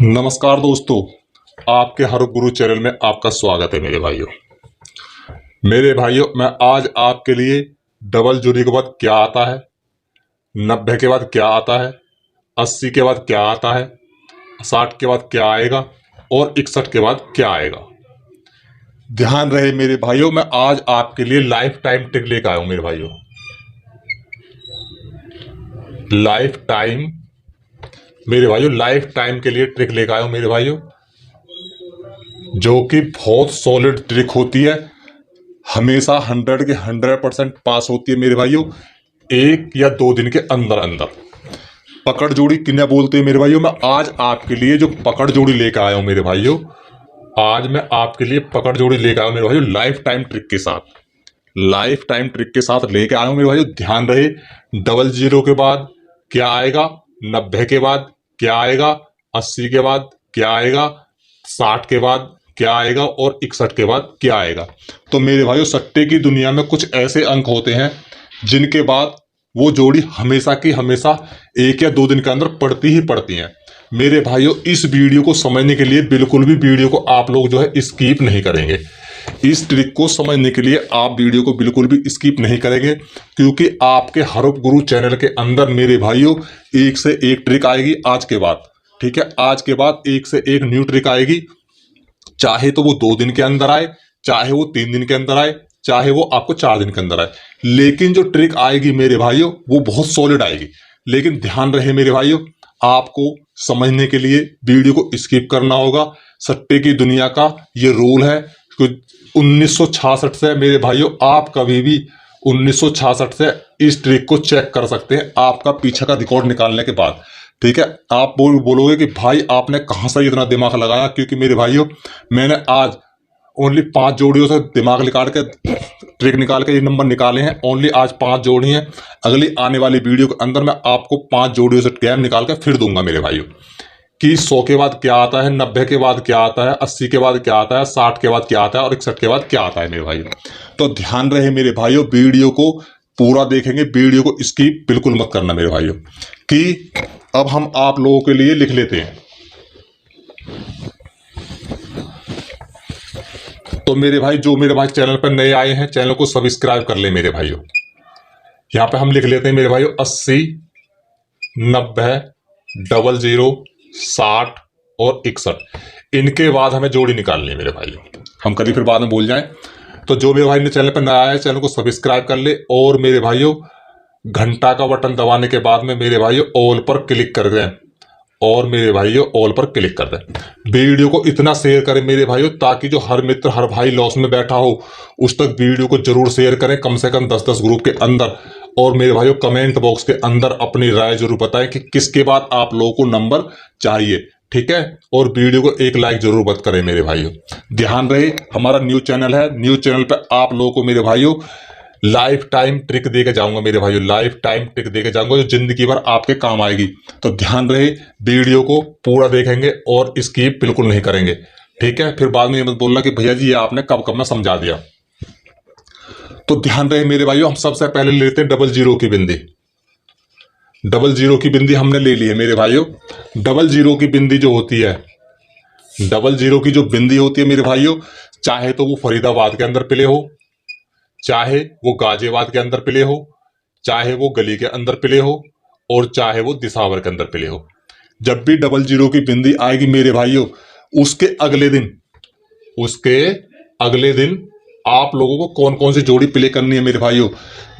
नमस्कार दोस्तों, आपके हर गुरु चैनल में आपका स्वागत है। मेरे भाइयों, मैं आज आपके लिए डबल जोड़ी के बाद क्या आता है, 90 के बाद क्या आता है, 80 के बाद क्या आता है, 60 के बाद क्या आएगा और 61 के बाद क्या आएगा। ध्यान रहे मेरे भाइयों, मैं आज आपके लिए लाइफ टाइम ट्रिक लेकर आया हूं मेरे भाइयों। लाइफ टाइम के लिए ट्रिक लेकर आया हूं मेरे भाइयों, जो कि बहुत सॉलिड ट्रिक होती है, हमेशा 100 के 100% पास होती है मेरे भाइयों, 1 या 2 दिन के अंदर अंदर। पकड़ जोड़ी किन्हें बोलते हैं मेरे भाइयों, मैं आज आपके लिए जो पकड़ जोड़ी लेकर आया हूं मेरे भाइयों, आज मैं आपके लिए पकड़ जोड़ी लेकर आया हूं मेरे भाइयों लाइफ टाइम ट्रिक के साथ लेकर आया हूं मेरे भाइयों। ध्यान रहे, डबल जीरो के बाद क्या आएगा, 90 के बाद क्या आएगा, 80 के बाद क्या आएगा, 60 के बाद क्या आएगा और 61 के बाद क्या आएगा। तो मेरे भाइयों, सट्टे की दुनिया में कुछ ऐसे अंक होते हैं जिनके बाद वो जोड़ी हमेशा की हमेशा 1 या 2 दिन के अंदर पड़ती ही पड़ती हैं। मेरे भाइयों, इस वीडियो को समझने के लिए बिल्कुल भी वीडियो को आप लोग जो है स्किप नहीं करेंगे। इस ट्रिक को समझने के लिए आप वीडियो को बिल्कुल भी स्किप नहीं करेंगे, क्योंकि आपके हर गुरु चैनल के अंदर मेरे भाइयों एक से एक ट्रिक आएगी आज के बाद। ठीक है, आज के बाद एक से एक न्यू ट्रिक आएगी, चाहे तो वो 2 दिन के अंदर आए, चाहे वो 3 दिन के अंदर आए, चाहे वो आपको 4 दिन के अंदर आए, लेकिन जो ट्रिक आएगी मेरे भाइयों वो बहुत सॉलिड आएगी। लेकिन ध्यान रहे मेरे भाइयों, आपको समझने के लिए वीडियो को स्किप करना होगा। सट्टे की दुनिया का ये रूल है। 1966 से मेरे भाइयों, आप कभी भी 1966 से इस ट्रिक को चेक कर सकते हैं आपका पीछे का रिकॉर्ड निकालने के बाद। ठीक है, आप बोलोगे कि भाई आपने कहां से इतना दिमाग लगाया, क्योंकि मेरे भाइयों मैंने आज ओनली 5 जोड़ियों से दिमाग निकाल के ट्रिक निकाल के ये नंबर निकाले हैं। ओनली आज 5 जोड़ी हैं। अगली आने वाली वीडियो के अंदर मैं आपको 5 जोड़ियों से गैप निकाल के फिर दूंगा मेरे भाइयों कि 100 के बाद क्या आता है, 90 के बाद क्या आता है, 80 के बाद क्या आता है, 60 के बाद क्या आता है और 61 के बाद क्या आता है मेरे भाइयों। तो ध्यान रहे मेरे भाइयों, वीडियो को पूरा देखेंगे, वीडियो को स्किप बिल्कुल मत करना मेरे भाइयों। कि अब हम आप लोगों के लिए लिख लेते हैं। तो मेरे भाई, जो मेरे भाई चैनल पर नए आए हैं, चैनल को सब्सक्राइब कर ले मेरे भाइयों। यहां पे हम लिख लेते हैं मेरे भाइयों 80, 90, 00, 60 और 61। इनके बाद हमें जोड़ी निकालनी है मेरे भाइयों। हम कभी फिर बाद में भूल जाएं। तो जो मेरे भाई ने चैनल पर नया आया है, चैनल को सब्सक्राइब कर ले और मेरे भाइयों घंटा का बटन दबाने के बाद में मेरे भाइयों ऑल पर क्लिक कर दें, और मेरे भाइयों ऑल पर क्लिक कर दें। वीडियो को इतना शेयर करें मेरे भाइयों, ताकि जो हर मित्र हर भाई लॉस में बैठा हो उस तक वीडियो को जरूर शेयर करें, कम से कम 10-10 ग्रुप के अंदर। और मेरे भाइयों कमेंट बॉक्स के अंदर अपनी राय जरूर बताएं कि किसके बाद आप लोगों को नंबर चाहिए। ठीक है, और वीडियो को एक लाइक जरूर मत करें मेरे भाइयों। ध्यान रहे, हमारा न्यू चैनल है, न्यू चैनल पर आप लोगों को मेरे भाइयों लाइफ टाइम ट्रिक देके जाऊंगा मेरे भाइयों, लाइफ टाइम ट्रिक देके जाऊंगा जो जिंदगी भर आपके काम आएगी। तो ध्यान रहे, वीडियो को पूरा देखेंगे और स्किप बिल्कुल नहीं करेंगे। ठीक है, फिर बाद में ये मत बोलना कि भैया जी ये आपने कब कब में समझा दिया। तो ध्यान रहे मेरे भाइयों, हम सबसे पहले लेते हैं डबल जीरो की बिंदी। डबल जीरो की बिंदी हमने ले ली है मेरे भाइयों। डबल जीरो की बिंदी जो होती है, डबल जीरो की जो बिंदी होती है मेरे भाइयों, चाहे तो वो फरीदाबाद के अंदर प्ले हो, चाहे वो गाजियाबाद के अंदर प्ले हो, चाहे वो गली के अंदर प्ले हो, और चाहे वो दिसावर के अंदर प्ले हो, जब भी डबल जीरो की बिंदी आएगी मेरे भाइयों, उसके अगले दिन आप लोगों को कौन कौन सी जोड़ी प्ले करनी है मेरे भाइयों।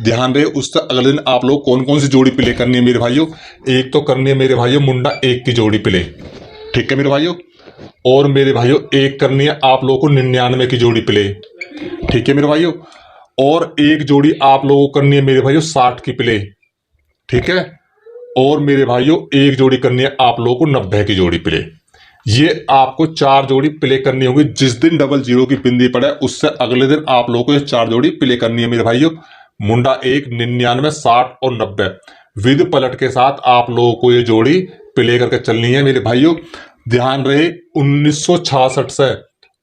ध्यान रहे, उससे अगले दिन आप लोग कौन कौन सी जोड़ी प्ले करनी है मेरे भाइयों। एक तो करनी है मेरे भाइयों मुंडा 1 की जोड़ी प्ले। ठीक है मेरे भाइयों, और मेरे भाइयों एक करनी है आप लोगों को 99 की जोड़ी प्ले। ठीक है मेरे भाइयों, और एक जोड़ी आप लोगों को करनी है मेरे भाइयों 60 की प्ले। ठीक है, और मेरे भाइयों एक जोड़ी करनी है आप लोगों को 90 की जोड़ी प्ले। ये आपको 4 जोड़ी प्ले करनी होगी। जिस दिन डबल जीरो की बिंदी पड़े उससे अगले दिन आप लोगों को ये 4 जोड़ी प्ले करनी है मेरे भाइयों। मुंडा 1, 99, 60 और 90 विद पलट के साथ आप लोगों को ये जोड़ी प्ले करके चलनी है मेरे भाइयों। ध्यान रहे,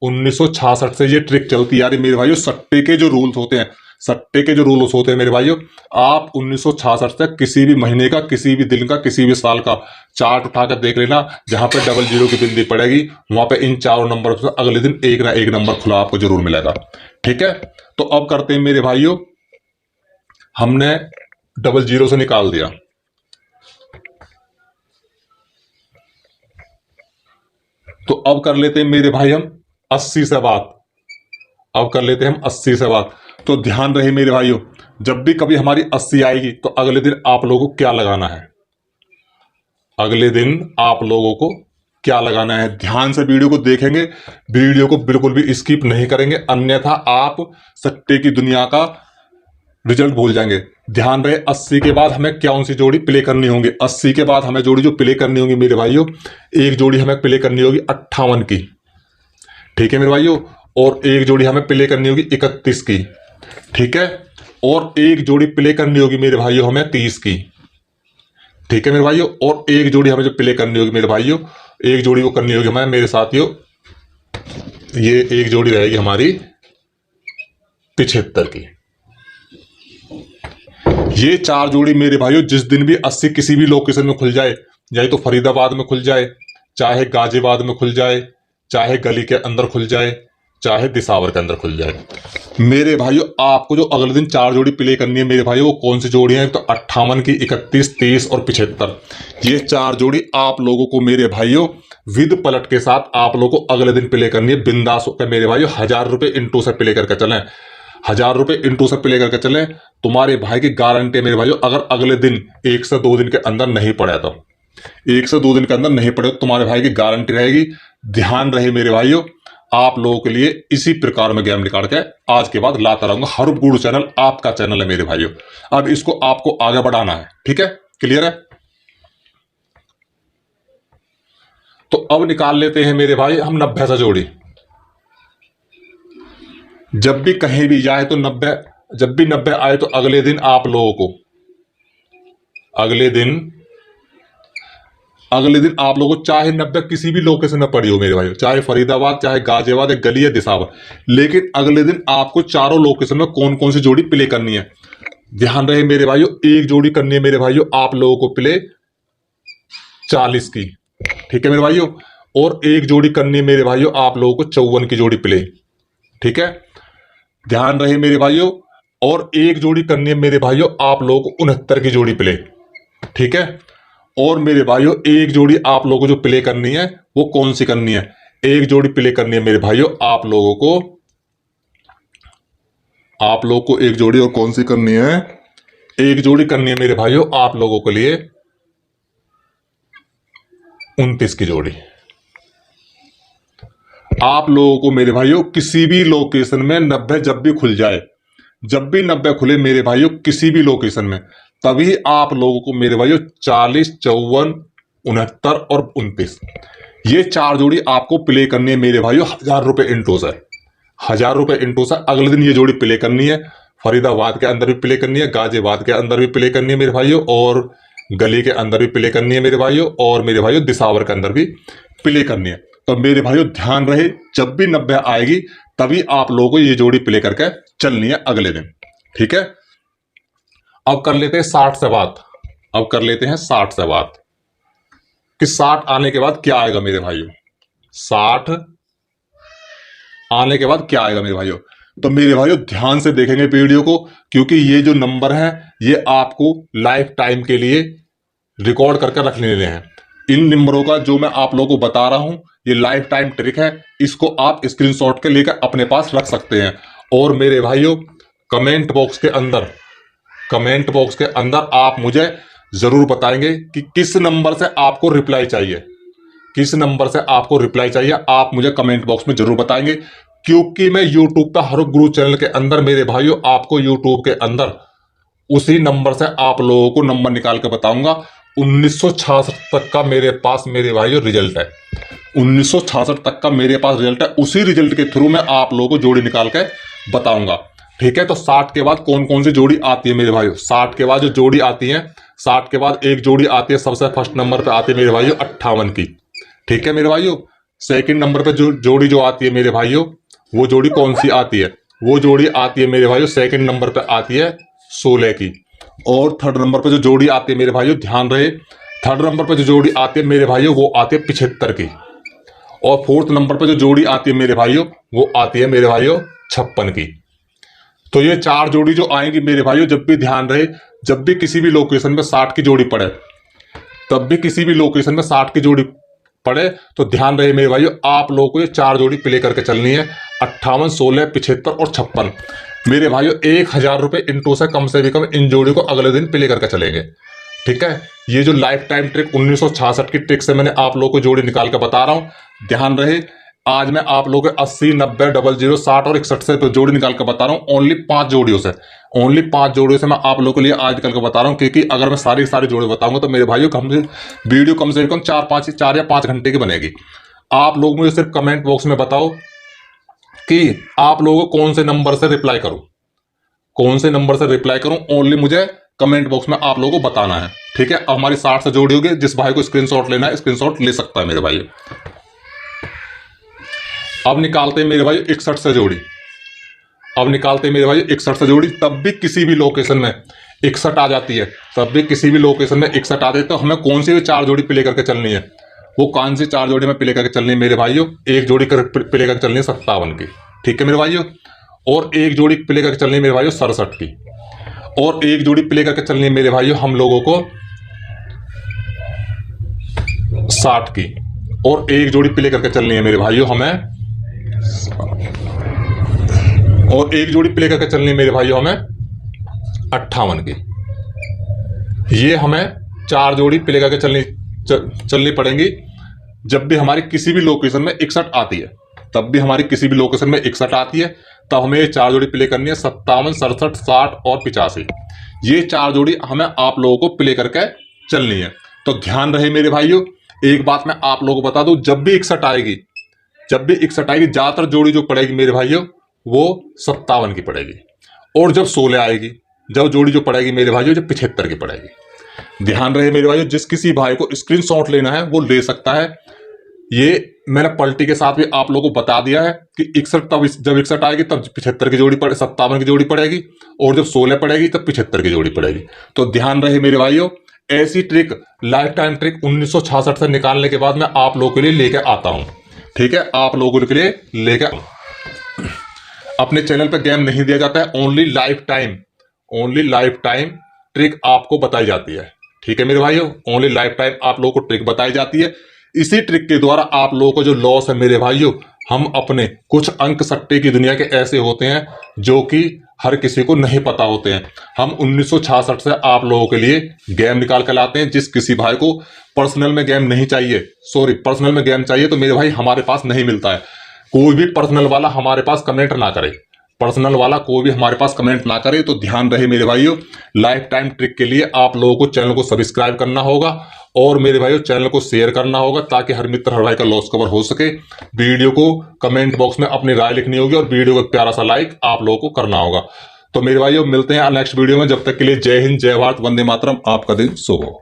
1966 से ये ट्रिक चलती आ रही मेरे भाइयों। सट्टे के जो रूल्स होते हैं, सट्टे के जो रूल्स होते हैं मेरे भाइयों, आप 1966 तक किसी भी महीने का, किसी भी दिन का, किसी भी साल का चार्ट उठाकर देख लेना, जहां पे 00 की बिंदी पड़ेगी वहां पे इन चारों नंबर से अगले दिन एक ना एक नंबर खुला आपको जरूर मिलेगा। ठीक है, तो अब करते हैं मेरे भाइयों, हमने 00 से निकाल दिया, तो अब कर लेते हैं मेरे भाई हम 80 से बात। अब कर लेते हैं हम 80 से बात। तो ध्यान रहे मेरे भाइयों, जब भी कभी हमारी 80 आएगी तो अगले दिन आप लोगों को क्या लगाना है, अगले दिन आप लोगों को क्या लगाना है। ध्यान से वीडियो को देखेंगे, वीडियो को बिल्कुल भी स्किप नहीं करेंगे, अन्यथा आप सट्टे की दुनिया का रिजल्ट भूल जाएंगे। ध्यान रहे 80 के बाद हमें कौन सी जोड़ी प्ले करनी होगी। 80 के बाद हमें जोड़ी जो प्ले करनी होगी मेरे भाइयों, एक जोड़ी हमें प्ले करनी होगी 58 की, ठीक है मेरे भाइयों, और एक जोड़ी हमें प्ले करनी होगी 31 की, ठीक है, और एक जोड़ी प्ले करनी होगी मेरे भाइयों हमें 30 की, ठीक है मेरे भाइयों, और एक जोड़ी हमें जो प्ले करनी होगी मेरे भाइयों, एक जोड़ी वो करनी होगी हमें मेरे साथियों, ये एक जोड़ी रहेगी हमारी 75 की। ये चार जोड़ी मेरे भाइयों जिस दिन भी 80 किसी भी लोकेशन में खुल जाए, चाहे तो फरीदाबाद में खुल जाए, चाहे गाजियाबाद में खुल जाए, चाहे गली के अंदर खुल जाए, चाहे दिसावर के अंदर खुल जाए, मेरे भाइयों आपको जो अगले दिन चार जोड़ी प्ले करनी है मेरे भाइयों, वो कौन सी जोड़ी है, तो 58 की, 31, 30 और 75। ये चार जोड़ी आप लोगों को मेरे भाइयों विद पलट के साथ आप लोगों को अगले दिन प्ले करनी है बिंदास होकर मेरे भाइयों। 1000 रुपए इंटू से प्ले करके चलें, 1000 रुपए इंटू से प्ले करके चलें, तुम्हारे भाई की गारंटी मेरे भाइयों। अगर अगले दिन 1 से 2 दिन के अंदर नहीं पड़ा तो 1 से 2 दिन के अंदर नहीं पड़े तो तुम्हारे भाई की गारंटी रहेगी। ध्यान रहे मेरे भाइयों, आप लोगों के लिए इसी प्रकार में गेम निकाल के आज के बाद लाता रहूंगा। हर गुरु चैनल आपका चैनल है मेरे भाइयों, अब इसको आपको आगे बढ़ाना है, ठीक है, क्लियर है। तो अब निकाल लेते हैं मेरे भाई हम 90 से जोड़ी। जब भी कहीं भी जाए तो 90, जब भी 90 आए तो अगले दिन आप लोगों को अगले दिन आप लोगों को चाहे 90 किसी भी लोकेशन में पड़ी हो मेरे भाई, चाहे फरीदाबाद, चाहे गाजियाबाद, गली या दिसावर, लेकिन अगले दिन आपको चारों लोकेशन में कौन कौन सी जोड़ी प्ले करनी है। ध्यान रहे मेरे भाइयों, एक जोड़ी करनी है मेरे भाइयों आप लोगों को प्ले 40 की, ठीक है मेरे भाइयों, और एक जोड़ी करनी है मेरे भाइयों आप लोगों को 54 की जोड़ी प्ले, ठीक है। ध्यान रहे मेरे भाइयों, और एक जोड़ी करनी है मेरे भाइयों आप लोगों को 69 की जोड़ी प्ले, ठीक है, और मेरे भाइयों एक जोड़ी आप लोगों को जो प्ले करनी है वो कौन सी करनी है, एक जोड़ी प्ले करनी है मेरे भाइयों आप लोगों को एक जोड़ी, और कौन सी करनी है, एक जोड़ी करनी है मेरे भाइयों आप लोगों के लिए 29 की जोड़ी। आप लोगों को मेरे भाइयों किसी भी लोकेशन में 90 जब भी खुल जाए, जब भी 90 खुले मेरे भाइयों किसी भी लोकेशन में, तभी आप लोगों को मेरे भाइयों 40, 54, 69 और 29 ये चार जोड़ी आपको प्ले करनी है मेरे भाइयों 1000 रुपए इंटू से, 1000 रुपए इंटू से अगले दिन ये जोड़ी प्ले करनी है। फरीदाबाद के अंदर भी प्ले करनी है, गाजियाबाद के अंदर भी प्ले करनी है मेरे भाइयों, और गली के अंदर भी प्ले करनी है मेरे भाइयों, और मेरे भाइयों दिसावर के अंदर भी प्ले करनी है। तो मेरे भाइयों ध्यान रहे, जब भी 90 आएगी तभी आप लोगों को ये जोड़ी प्ले करके चलनी है अगले दिन, ठीक है। अब कर लेते हैं 60 से बात। अब कर लेते हैं 60 से बात कि 60 आने के बाद क्या आएगा मेरे भाइयों, 60 आने के बाद क्या आएगा मेरे भाइयों। तो मेरे भाइयों ध्यान से देखेंगे वीडियो को, क्योंकि ये जो नंबर है ये आपको लाइफ टाइम के लिए रिकॉर्ड करके रख लेने हैं। इन नंबरों का जो मैं आप लोगों को बता रहा हूं ये लाइफ टाइम ट्रिक है, इसको आप स्क्रीनशॉट के लेकर अपने पास रख सकते हैं। और मेरे भाइयों कमेंट बॉक्स के अंदर आप मुझे जरूर बताएंगे कि किस नंबर से आपको रिप्लाई चाहिए, किस नंबर से आपको रिप्लाई चाहिए, आप मुझे कमेंट बॉक्स में जरूर बताएंगे। क्योंकि मैं यूट्यूब पर हर गुरु चैनल के अंदर मेरे भाइयों आपको यूट्यूब के अंदर उसी नंबर से आप लोगों को नंबर निकाल के बताऊंगा। 1966 तक का मेरे पास मेरे भाइयों रिजल्ट है, 1966 तक का मेरे पास रिजल्ट है, उसी रिजल्ट के थ्रू मैं आप लोगों को जोड़ी निकाल के बताऊंगा, ठीक है। तो 60 के बाद कौन कौन सी जोड़ी आती है मेरे भाइयों, 60 के बाद जो जोड़ी आती है, 60 के बाद एक जोड़ी आती है सबसे फर्स्ट नंबर पे आती है मेरे भाइयों 58 की, ठीक है मेरे भाइयों। सेकंड नंबर पे जो जोड़ी जो आती है मेरे भाइयों वो जोड़ी कौन सी आती है, वो जोड़ी आती है मेरे भाइयों सेकंड नंबर पे आती है 16 की। और थर्ड नंबर पे जो जोड़ी आती है मेरे भाइयों, ध्यान रहे, थर्ड नंबर पे जो जोड़ी आती है मेरे भाइयों वो आती है 75 की। और फोर्थ नंबर पे जो जोड़ी आती है मेरे भाइयों वो आती है मेरे भाइयों 56 की। तो ये 4 जोड़ी जो आएंगी मेरे भाइयों, जब भी ध्यान रहे, जब भी किसी भी लोकेशन में 60 की जोड़ी पड़े, तब भी किसी भी लोकेशन में 60 की जोड़ी पड़े, तो ध्यान रहे मेरे भाइयों, आप लोगों को ये 4 जोड़ी प्ले करके चलनी है। 58, 16, 75 और 56 मेरे भाइयों 1000 रुपये इंटू से कम इन जोड़ी को अगले दिन प्ले करके चलेंगे। ठीक है, ये जो लाइफ टाइम ट्रिक 1966 की ट्रिक से मैंने आप लोगों को जोड़ी निकाल के बता रहा हूं। ध्यान रहे, आज मैं आप लोगों को 80, 90, 00, 60 और 61 से जोड़ी निकाल के बता रहा हूं। ओनली 5 जोड़ियों से, ओनली 5 जोड़ियों से मैं आप लोगों के लिए आज निकाल के बता रहा हूं, क्योंकि अगर मैं सारी जोड़ी बताऊंगा तो मेरे भाइयों वीडियो कम से कम 4 या 5 घंटे की बनेगी। आप लोग मुझे सिर्फ कमेंट बॉक्स में बताओ कि आप लोगों को कौन से नंबर से रिप्लाई करूं, कौन से नंबर से रिप्लाई करूं, ओनली मुझे कमेंट बॉक्स में आप लोगों को बताना है। ठीक है, हमारी 60 से जोड़ी होगी। जिस भाई को स्क्रीनशॉट लेना है स्क्रीनशॉट ले सकता है मेरे भाई। अब निकालते हैं मेरे भाई 61 से जोड़ी। अब निकालते हैं मेरे भाई 61 से जोड़ी। तब भी किसी भी लोकेशन में 61 आ जाती है, तब भी किसी भी लोकेशन में 61 आती है, तो हमें कौन सी भी 4 जोड़ी प्ले करके चलनी है। वो कौन सी 4 जोड़ी में प्ले करके चलनी है मेरे भाइयों, एक जोड़ी प्ले करके चलनी है 57 की। ठीक है मेरे भाइयों, और एक जोड़ी प्ले करके चलनी है मेरे भाइयों 67 की। और एक जोड़ी प्ले करके चलनी है मेरे भाइयों हम लोगों को 60 की। और एक जोड़ी प्ले करके चलनी है मेरे भाइयों हमें, और एक जोड़ी प्ले करके चलनी है मेरे भाइयों हमें 58 की। ये हमें 4 जोड़ी प्ले करके चलनी पड़ेंगी। जब भी हमारी किसी भी लोकेशन में 61 आती है, तब भी हमारी किसी भी लोकेशन में 61 आती है, तब हमें ये 4 जोड़ी प्ले करनी है 57, 67, 60 और 85। ये 4 जोड़ी हमें आप लोगों को प्ले करके चलनी है। तो ध्यान रहे मेरे भाइयों, एक बात मैं आप लोगों को बता दूं, जब भी 61 आएगी, ज्यादातर जोड़ी जो पड़ेगी मेरे भाइयों वो 57 की पड़ेगी। और जब 16 आएगी, जब जोड़ी जो पड़ेगी मेरे भाइयों जब 75 की पड़ेगी। ध्यान रहे मेरे भाइयों, जिस किसी भाई को स्क्रीनशॉट लेना है वो ले सकता है। ये मैंने पलटी के साथ भी आप लोगों को बता दिया है कि 61 तब जब 61 आएगी तब 75 की जोड़ी 57 की जोड़ी पड़ेगी, और जब 16 पड़ेगी तब 75 की जोड़ी पड़ेगी। तो ध्यान रहे मेरे भाइयों, ऐसी ट्रिक लाइफ टाइम ट्रिक 1966 से निकालने के बाद मैं आप लोगों के लिए लेके आता हूं। ठीक है, आप लोगों के लिए लेके अपने चैनल पे गेम नहीं दिया जाता है, ओनली लाइफ टाइम ट्रिक आपको बताई जाती है। ठीक है मेरे भाइयों, ओनली लाइफ टाइम आप लोगों को ट्रिक बताई जाती है। इसी ट्रिक के द्वारा आप लोगों को जो लॉस है मेरे भाइयों, हम अपने कुछ अंक सट्टे की दुनिया के ऐसे होते हैं जो कि हर किसी को नहीं पता होते हैं। हम 1966 से आप लोगों के लिए गेम निकाल कर लाते हैं। जिस किसी भाई को पर्सनल में गेम चाहिए तो मेरे भाई हमारे पास नहीं मिलता है। कोई भी पर्सनल वाला हमारे पास कमेंट ना करे, तो ध्यान रहे मेरे भाइयों, लाइफ टाइम ट्रिक के लिए आप लोगों को चैनल को सब्सक्राइब करना होगा और मेरे भाइयों चैनल को शेयर करना होगा, ताकि हर मित्र हर भाई का लॉस कवर हो सके। वीडियो को कमेंट बॉक्स में अपनी राय लिखनी होगी और वीडियो को प्यारा सा लाइक आप लोगों को करना होगा। तो मेरे भाइयों मिलते हैं नेक्स्ट वीडियो में, जब तक के लिए जय हिंद, जय भारत, वंदे मातरम। आपका दिन शुभ हो।